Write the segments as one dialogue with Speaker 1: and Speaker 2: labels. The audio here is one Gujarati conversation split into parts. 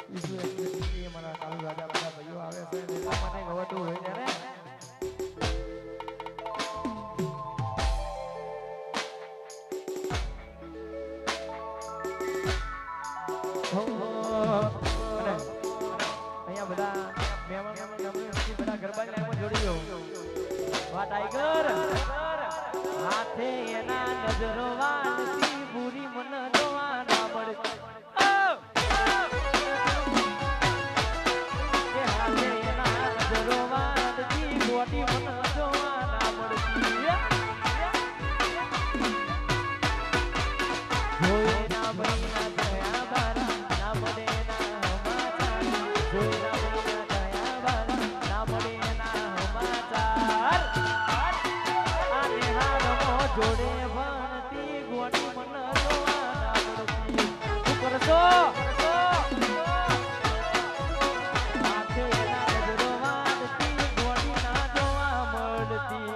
Speaker 1: ઈસુ એક્સપ્રેસ મારા કાળુ રાજા બધા ભાઈઓ આવે છે એટલા માટે ગવતું હોય ત્યારે અહીંયા બધા મહેમાન બધા ગરબા લાઈનમાં જોડી દો વા ટાઈગર હાથે એના નજરો વાલતી પૂરી મન જોવા ના મળતી કે હાથે એના નજરો વાલતી ગોટી મન જોવા ના મળતી જોયે ના બૈના દયા બારા ના મળે ના હમાચાર જોયે ના બૈના દયા બારા ના મળે ના હમાચાર આને હારમો જોડે ભણતી ગોટી મન જોવા ના મળતી શું કરશો હાથે એના નજરો વાળતી ગોટી ના જોવા મળતી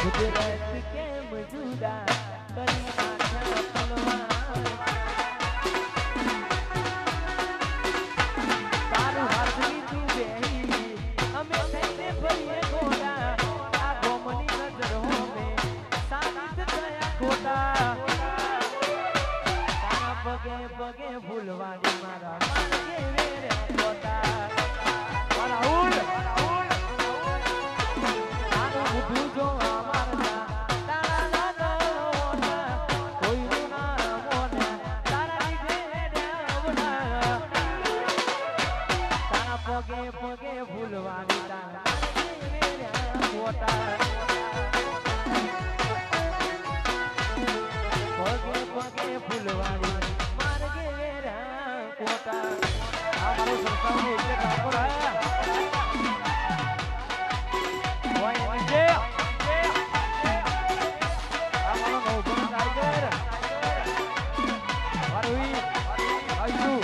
Speaker 1: ગુજરાત કેમ જુદા કરી નાખ્યા પલવા તારું હાથની તું બેહી અમે થઈને ફરીએ ઘોડા કોટા પગે પગે ફૂલવાડી માર્ગે વેરા કોટા આ મારો સંસ્થાનો એટલે ઠાકોર આયા ઓય નીચે આ મારો નવભણ ટાઈગર વારુઈ આયુ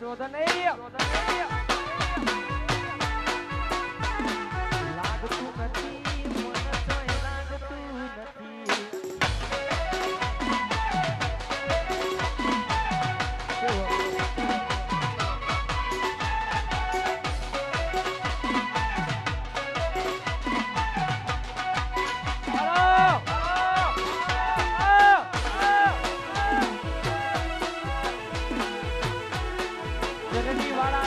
Speaker 2: શોધન નહીં લાગતું નથી મન તોય લાગતું નથી વાળા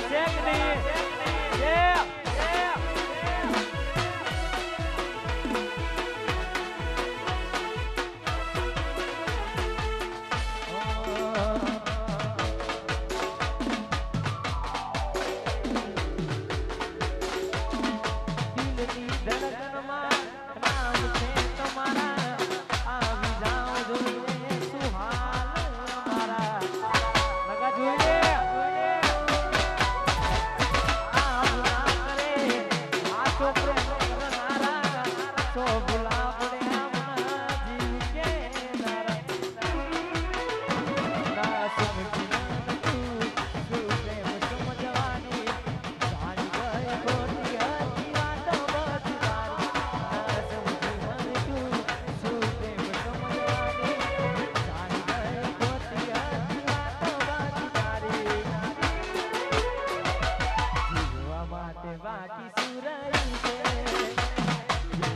Speaker 1: માટે બાકી શું રહ્યું છે વિચારે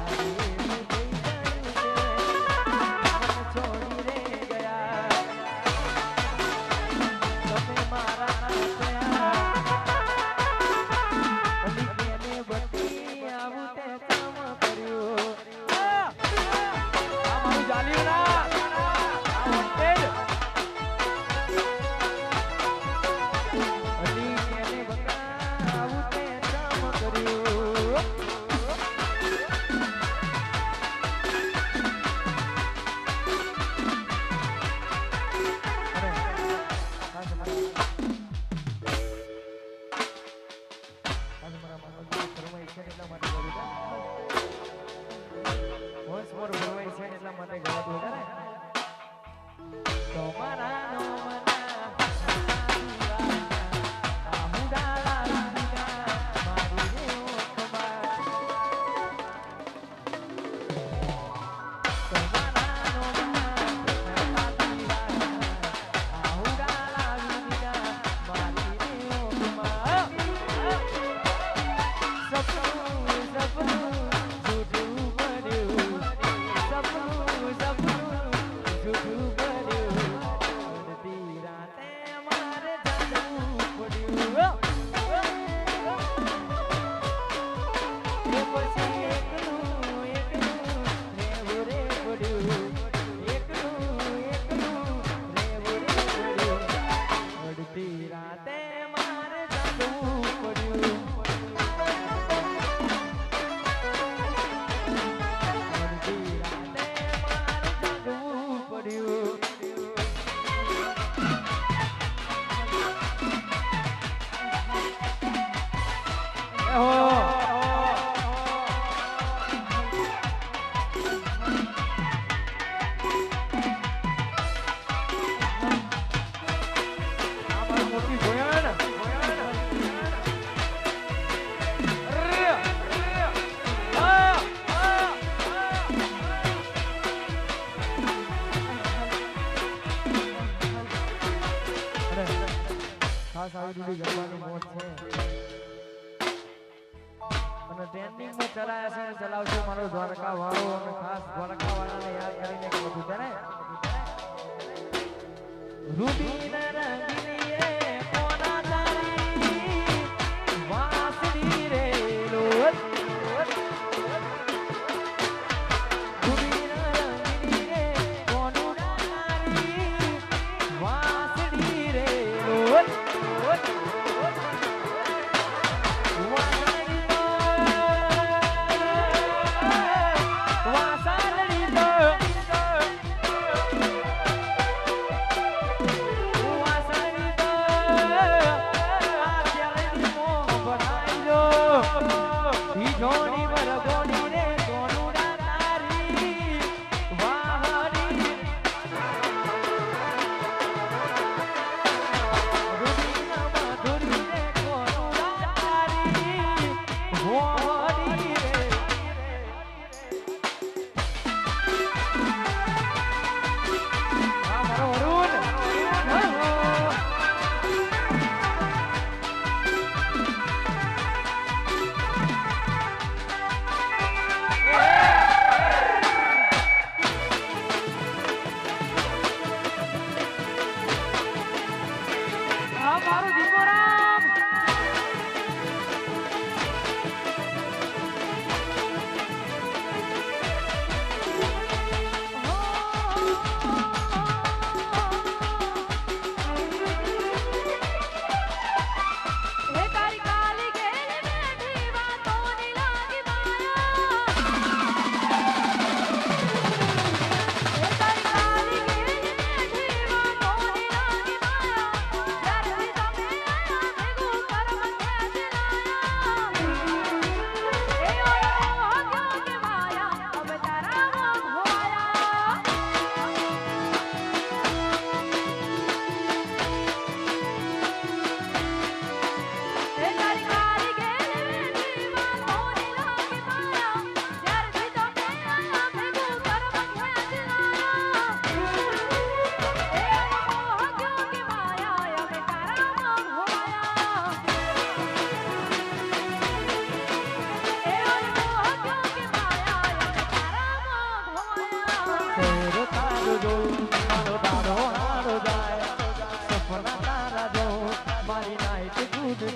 Speaker 1: થઈ ગયું છે મન છોડી રે ગયા તમે મારા થયા અલીને બધી આવું તે કામ કર્યું આ મારું જાલ્યું ના આ વોન્ટેડ અલીને બકા આવું તે કામ કર્યું ખાસ આવી દીધી ગરબાની મોજ છે અને ટ્રેન્ડિંગમાં ચલાયા છે ચલાવજો મારો દ્વારકા વાળો અને ખાસ દ્વારકા વાળાને યાદ કરીને કહું છું ને રૂબી રંગીની રે કોના તારી વાસડી રે લોટ રૂબી રંગીની રે કોનું તારી વાસડી રે લોટ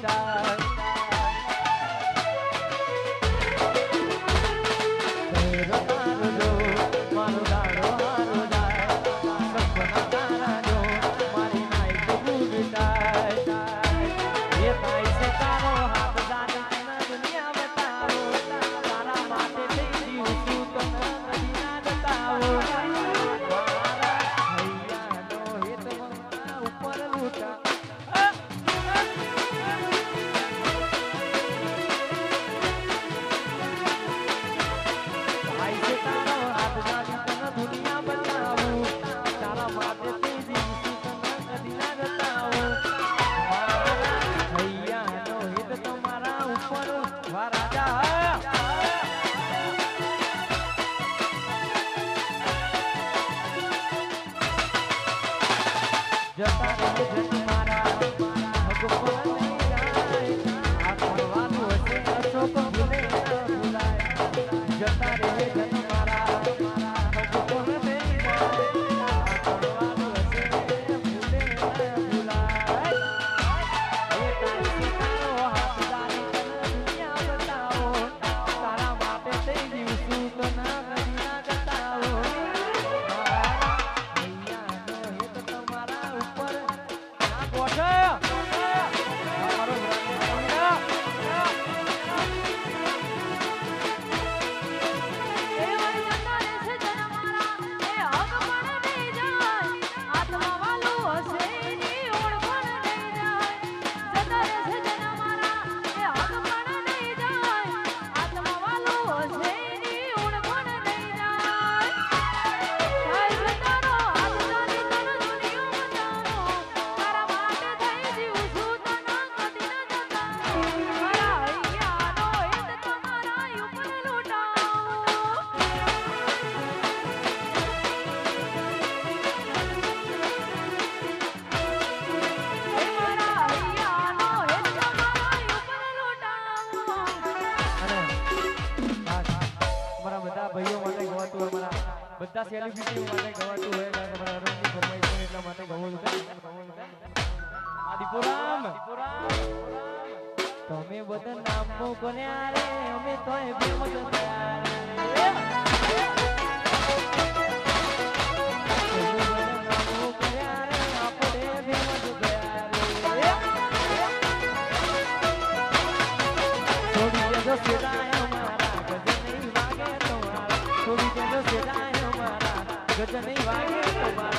Speaker 1: વિટાય મારો દાડો હારો જાય સપના તારા જો મારી નાઈટ વિટાય એ થાય છે તારો હાથ જાને તને દુનિયા બતાવો તારા માટે થઈ જીવ છું તને કદી ના બતાવો મારા હૈયાનો હિત મારા ઉપર લૂટા જતા રહે જન મારા ભગવાન નહીં જાય આ કરવાનું હશે અશોક ભૂલે ન ભૂલાય જતા રહે જન મારા ભગવાન નહીં જાય આ કરવાનું હશે ભૂલે ન ભૂલાય એ તારી તારો હાથ જાને તને દુનિયા બતાવો તારા માટે થઈ જીવશું તો ના કરી ના જતાવો બધા સેલિબ્રિટી માટે ગવાતું હોય કારણ કે મારા અરુણની ફરમાઈશ છે એટલા માટે ગવું આદિપુરામ તમે બધા નામો કોન્યા રે અમે તોય બેમ જ થયા રે નામો કોન્યા રે આપણે બેમ જ ગયા રે છોડી દેજો સેદાય અમારા ગજ નહીં વાગે તમારા છોડી દેજો સેદાય ગજ નહીં વાગે તમારા